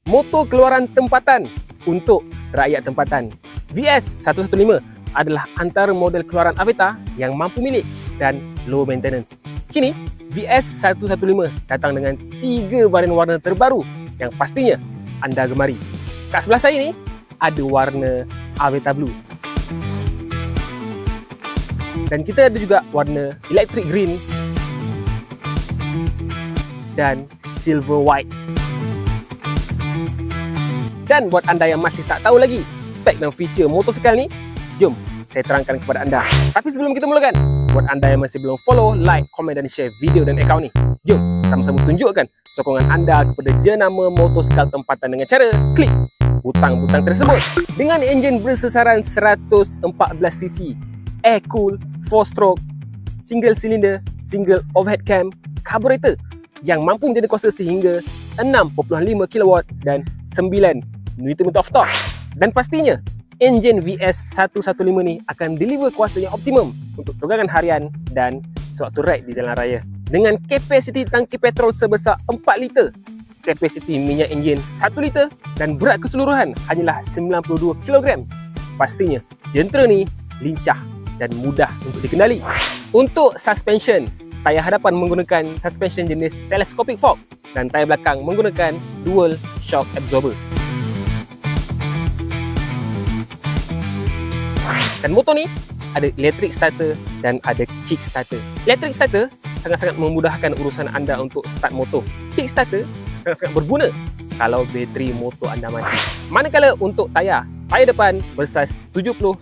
motor keluaran tempatan untuk rakyat tempatan. VS115 adalah antara model keluaran Aveta yang mampu milik dan low maintenance. Kini, VS115 datang dengan 3 varian warna terbaru yang pastinya anda gemari. Kat sebelah saya ni ada warna Aveta Blue. Dan kita ada juga warna Electric Green dan Silver White. Dan buat anda yang masih tak tahu lagi spek dan feature motosikal ni, jom saya terangkan kepada anda. Tapi sebelum kita mulakan, buat anda yang masih belum follow, like, komen dan share video dan akaun ni, jom sama-sama tunjukkan sokongan anda kepada jenama motosikal tempatan dengan cara klik butang-butang tersebut. Dengan enjin bersesaran 114cc, air cool, 4-stroke, single cylinder, single overhead cam, karburator yang mampu menjadi kuasa sehingga 6.5 kW dan 9 Nm of torque. Dan pastinya, enjin VS115 ni akan deliver kuasa yang optimum untuk tunggangan harian dan sewaktu ride di jalan raya. Dengan kapasiti tangki petrol sebesar 4 liter, kapasiti minyak enjin 1 liter dan berat keseluruhan hanyalah 92 kg. Pastinya, jentera ni lincah dan mudah untuk dikenali. Untuk suspension, tayar hadapan menggunakan suspension jenis telescopic fork dan tayar belakang menggunakan dual shock absorber. Dan motor ni ada electric starter dan ada kick starter. Electric starter sangat-sangat memudahkan urusan anda untuk start motor. Kick starter sangat-sangat berguna kalau bateri motor anda mati. Manakala untuk tayar depan bersaiz 70-90,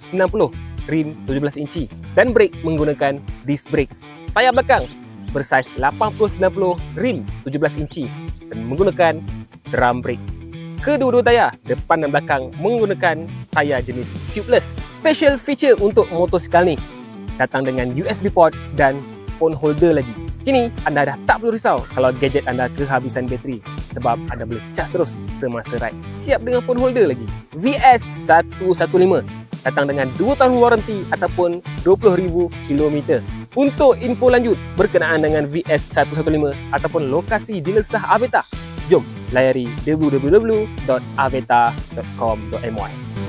rim 17 inci dan brake menggunakan disc brake. Tayar belakang bersaiz 80-90, rim 17 inci dan menggunakan drum brake. Kedua-dua tayar, depan dan belakang, menggunakan tayar jenis tubeless. Special feature untuk motosikal ni datang dengan USB port dan phone holder lagi. Kini anda dah tak perlu risau kalau gadget anda kehabisan bateri sebab anda boleh cas terus semasa ride. Siap dengan phone holder lagi. VS115 datang dengan 2 tahun waranti ataupun 20,000 km. Untuk info lanjut berkenaan dengan VS115 ataupun lokasi dealer sah Aveta, jom layari www.aveta.com.my.